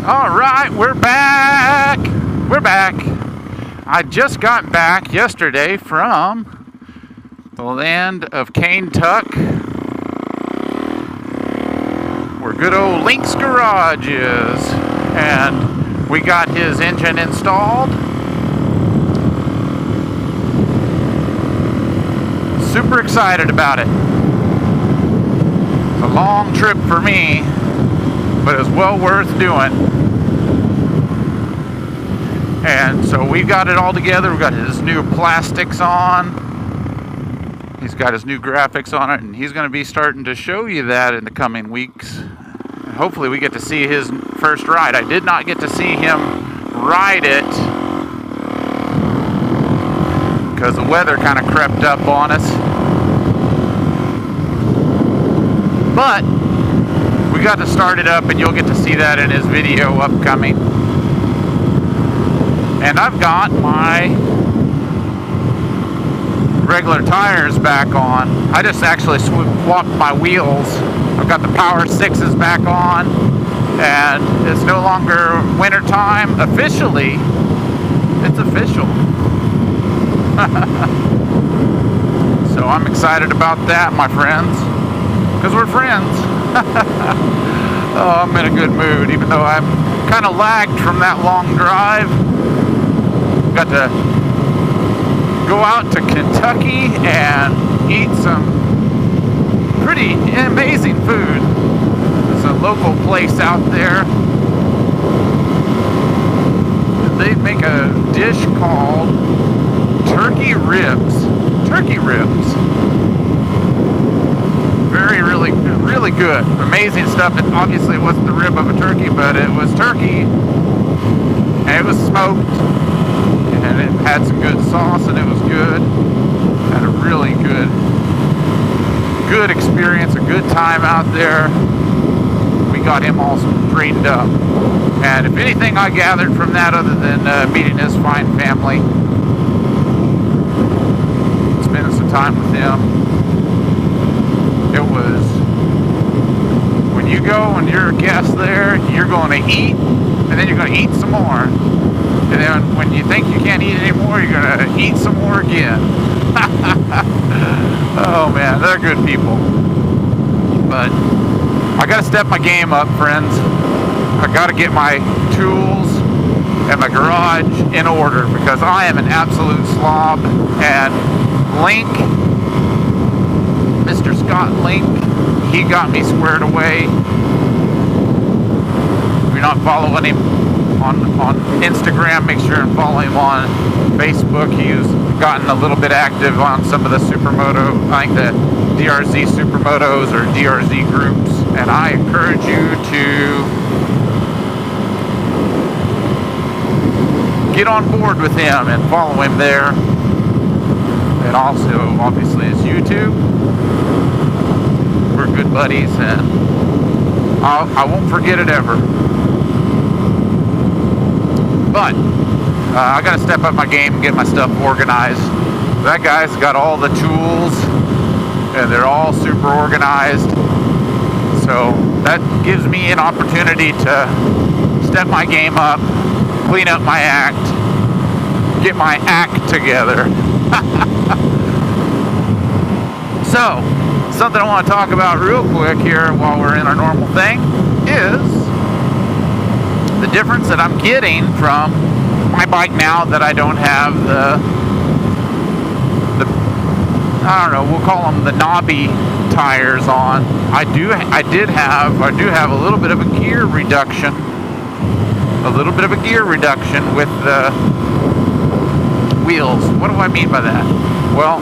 All right, we're back. We're back. I just got back yesterday from the land of Cane Tuck, where good old Link's garage is, and we got his engine installed. Super excited about it. It's a long trip for me, but it's well worth doing. And so we got it all together. We've got his new plastics on. He's got his new graphics on it, and he's going to be starting to show you that in the coming weeks. And hopefully we get to see his first ride. I did not get to see him ride it because the weather kind of crept up on us. But we got to start it up, and you'll get to see that in his video upcoming. And I've got my regular tires back on. I just actually swapped my wheels. I've got the Power 6s back on, and it's no longer winter time. Officially, it's official. So I'm excited about that, my friends, because we're friends. Oh, I'm in a good mood, even though I'm kind of lagged from that long drive. Got to go out to Kentucky and eat some pretty amazing food. There's a local place out there. They make a dish called turkey ribs. Turkey ribs. Really good. Amazing stuff. And obviously it wasn't the rib of a turkey, but it was turkey. And it was smoked. And it had some good sauce, and it was good. Had a really good experience, a good time out there. We got him all straightened up. And if anything I gathered from that, other than meeting his fine family, spending some time with them, it was, when you go and you're a guest there, you're going to eat, and then you're going to eat some more. And then when you think you can't eat anymore, you're going to eat some more again. Oh man, they're good people. But I got to step my game up, friends. I got to get my tools and my garage in order, because I am an absolute slob. And Link, Mr. Scott Link, he got me squared away. If you're not following him on Instagram, make sure and follow him on Facebook. He's gotten a little bit active on some of the Supermoto, I think the DRZ Supermotos or DRZ groups, and I encourage you to get on board with him and follow him there. And also, obviously, his YouTube. We're good buddies, and I won't forget it ever. But I got to step up my game and get my stuff organized. That guy's got all the tools, and they're all super organized. So that gives me an opportunity to step my game up, clean up my act, get my act together. So, something I want to talk about real quick here while we're in our normal thing is the difference that I'm getting from my bike now that I don't have the I don't know, we'll call them the knobby tires on. I do have a little bit of a gear reduction. With the wheels. What do I mean by that? Well,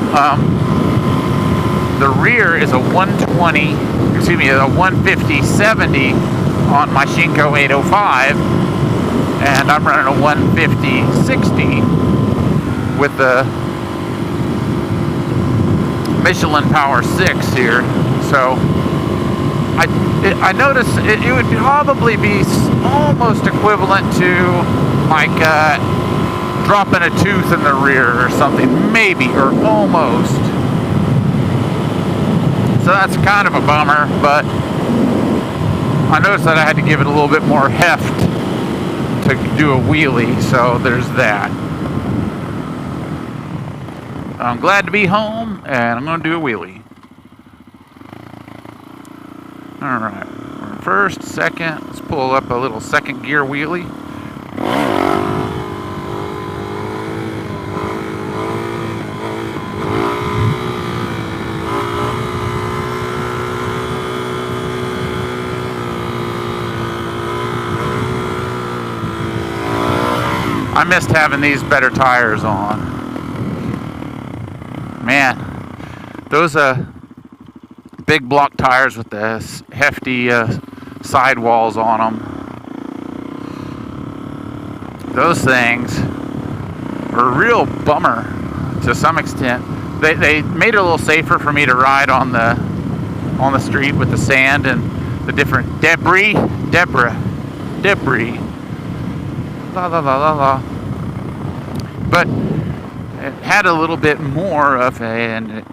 the rear is a 150/70 on my Shinko 805, and I'm running a 150/60 with the Michelin Power 6 here. So I noticed it would probably be almost equivalent to like dropping a tooth in the rear or something, maybe, or almost. So that's kind of a bummer, but I noticed that I had to give it a little bit more heft to do a wheelie, so there's that. I'm glad to be home, and I'm going to do a wheelie. Alright, first, second, let's pull up a little second gear wheelie. I missed having these better tires on. Man, those big block tires with the hefty sidewalls on them, those things are a real bummer to some extent. They made it a little safer for me to ride on the street with the sand and the different debris. La la la la la. But it had a little bit more of a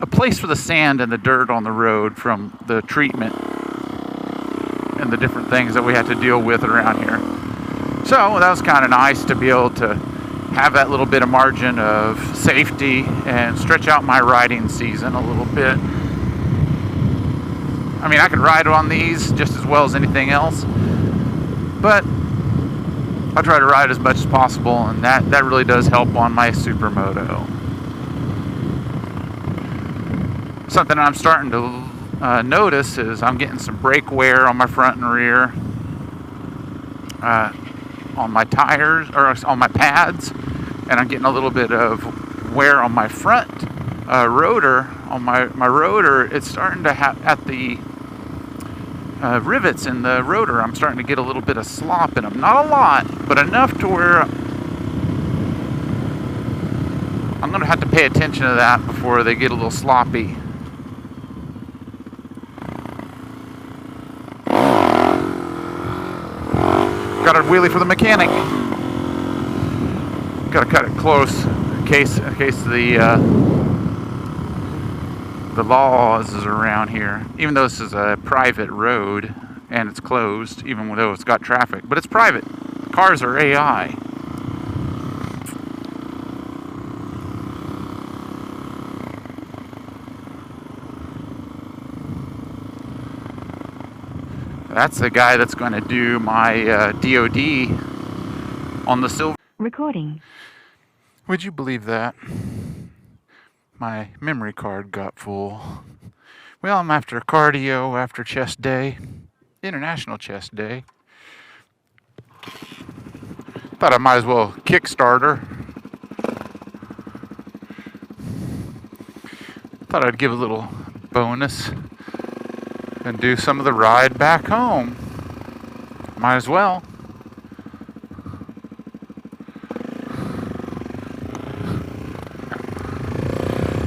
place for the sand and the dirt on the road from the treatment and the different things that we had to deal with around here. So that was kind of nice to be able to have that little bit of margin of safety and stretch out my riding season a little bit. I mean, I could ride on these just as well as anything else, but I try to ride as much as possible, and that really does help on my supermoto. Something I'm starting to notice is I'm getting some brake wear on my front and rear, on my tires, or on my pads, and I'm getting a little bit of wear on my front rotor. On my rotor, it's starting to have, at the rivets in the rotor, I'm starting to get a little bit of slop in them. Not a lot, but enough to where I'm going to have to pay attention to that before they get a little sloppy. Got a wheelie for the mechanic. Got to cut it close in case the laws is around here. Even though this is a private road and it's closed, even though it's got traffic, but it's private. Cars are AI. That's the guy that's going to do my DOD on the silver. Recording. Would you believe that? My memory card got full. Well, I'm after cardio, after chest day, International Chest Day. Thought I might as well Kickstarter. Thought I'd give a little bonus and do some of the ride back home. Might as well.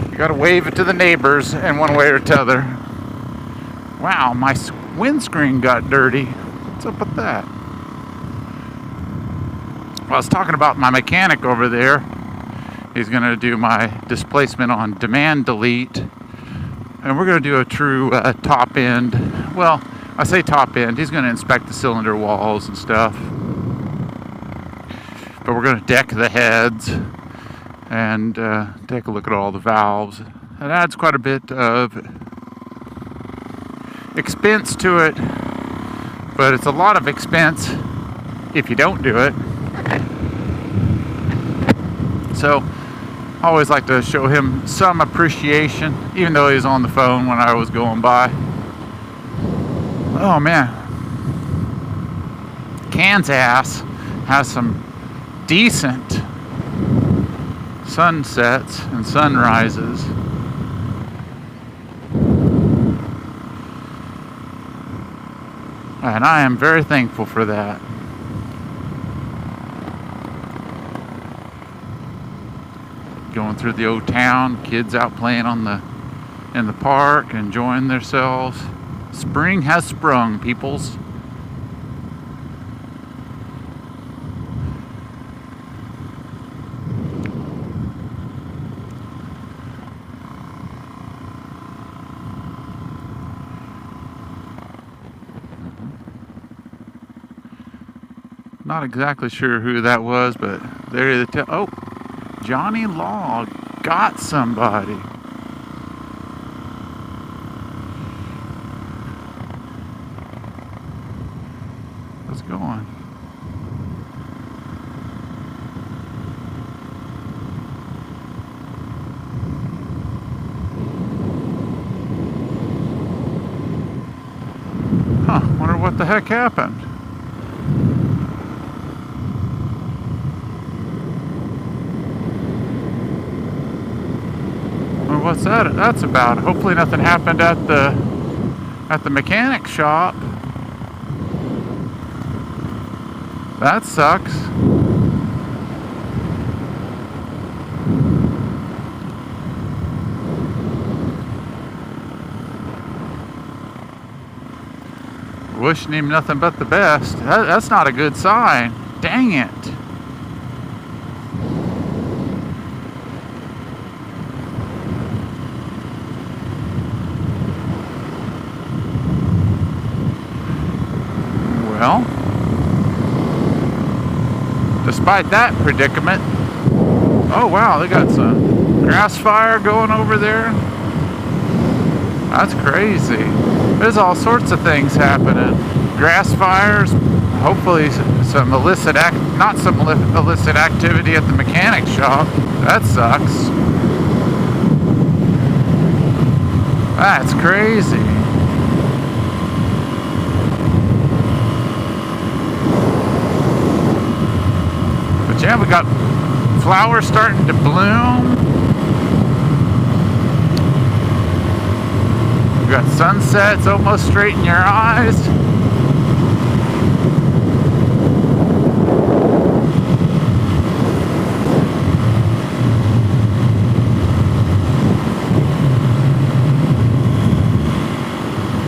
You gotta wave it to the neighbors in one way or t'other. Wow, my windscreen got dirty. What's up with that? Well, I was talking about my mechanic over there. He's gonna do my displacement on demand delete. And we're going to do a true top end. Well, I say top end. He's going to inspect the cylinder walls and stuff. But we're going to deck the heads and take a look at all the valves. It adds quite a bit of expense to it. But it's a lot of expense if you don't do it. So I always like to show him some appreciation, even though he was on the phone when I was going by. Oh man, Kansas has some decent sunsets and sunrises. And I am very thankful for that. Going through the old town, kids out playing in the park, enjoying themselves. Spring has sprung, peoples. Not exactly sure who that was, but there the oh, Johnny Law got somebody. How's it going? Huh, wonder what the heck happened. Well, what's that? That's about. Hopefully nothing happened at the mechanic shop. That sucks. Wishing him nothing but the best. That's not a good sign. Dang it. Well, despite that predicament, oh wow, they got some grass fire going over there. That's crazy. There's all sorts of things happening. Grass fires, hopefully some illicit activity at the mechanic shop. That sucks. That's crazy. But yeah, we got flowers starting to bloom. We got sunsets almost straight in your eyes.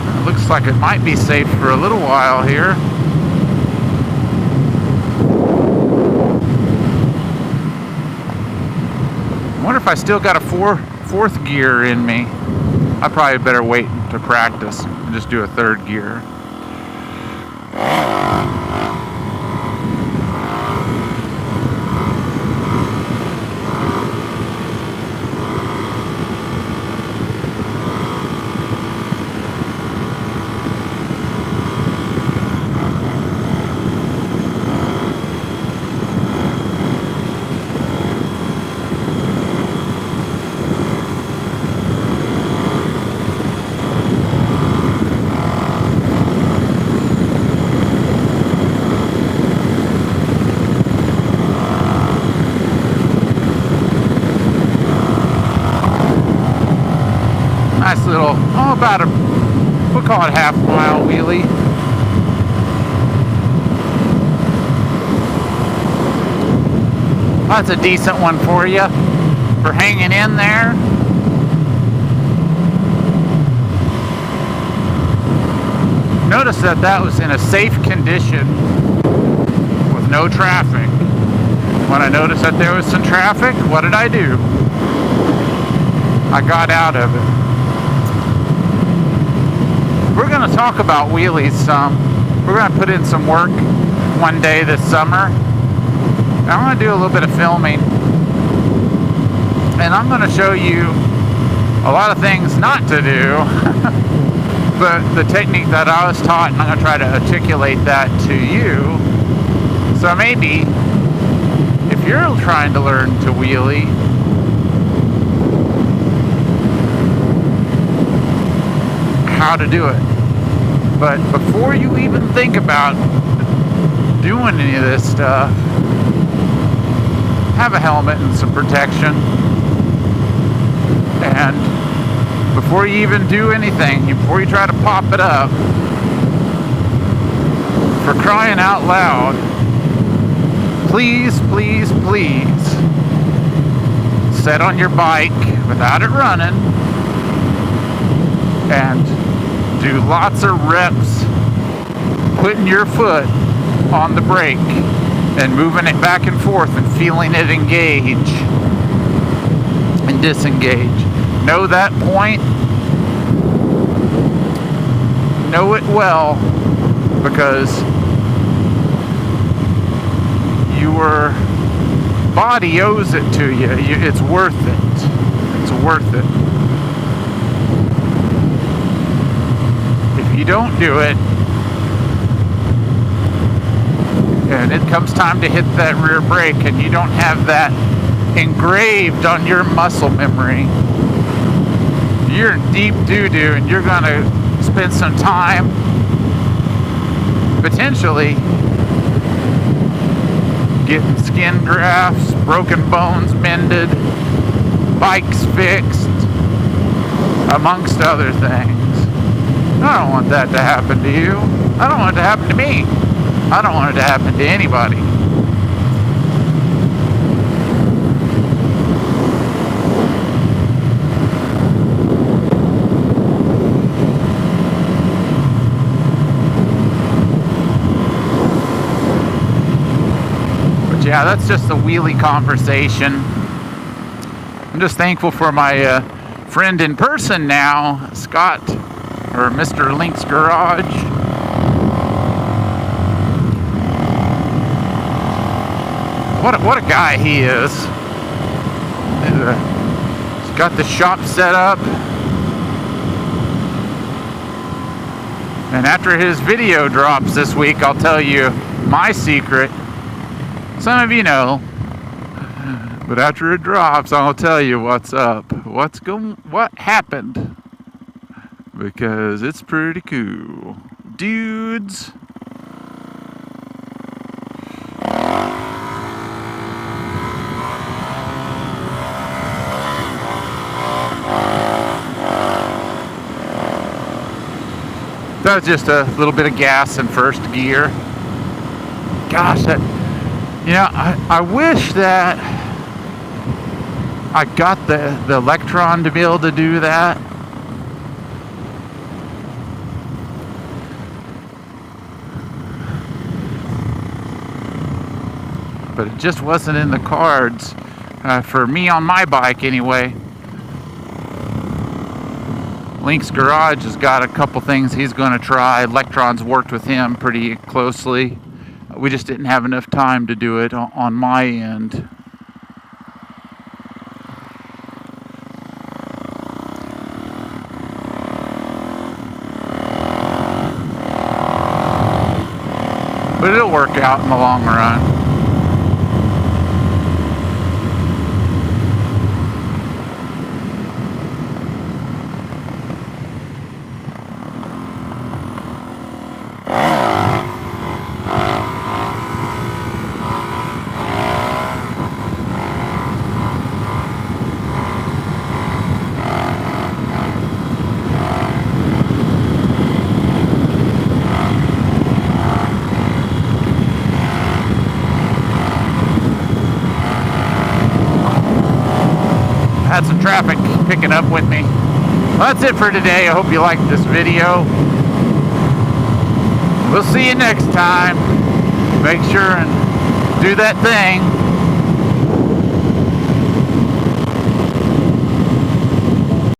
It looks like it might be safe for a little while here. I wonder if I still got a fourth gear in me. I probably better wait to practice and just do a third gear. Nice little, we'll call it half-mile wheelie. That's a decent one for you, for hanging in there. Notice that was in a safe condition with no traffic. When I noticed that there was some traffic, what did I do? I got out of it. We're going to talk about wheelies some. We're going to put in some work one day this summer. I'm going to do a little bit of filming. And I'm going to show you a lot of things not to do. But the technique that I was taught, and I'm going to try to articulate that to you. So maybe, if you're trying to learn to wheelie, how to do it. But before you even think about doing any of this stuff, have a helmet and some protection. And before you even do anything, before you try to pop it up, for crying out loud, please, please, please set on your bike without it running and do lots of reps putting your foot on the brake and moving it back and forth and feeling it engage and disengage. Know that point. Know it well, because your body owes it to you. It's worth it. It's worth it. If you don't do it, and it comes time to hit that rear brake and you don't have that engraved on your muscle memory, you're in deep doo-doo, and you're going to spend some time potentially getting skin grafts, broken bones mended, bikes fixed, amongst other things. I don't want that to happen to you. I don't want it to happen to me. I don't want it to happen to anybody. But yeah, that's just a wheelie conversation. I'm just thankful for my friend in person now, Scott, or Mr. Link's Garage. What a guy he is. He's got the shop set up. And after his video drops this week, I'll tell you my secret. Some of you know. But after it drops, I'll tell you what's up. What happened. Because it's pretty cool. Dudes. That was just a little bit of gas in first gear. Gosh, I wish that I got the Electron to be able to do that. But it just wasn't in the cards for me on my bike anyway. Link's Garage has got a couple things he's going to try. Electron's worked with him pretty closely. We just didn't have enough time to do it on my end. But it'll work out in the long run. Had some traffic picking up with me. Well, that's it for today. I hope you liked this video. We'll see you next time. Make sure and do that thing.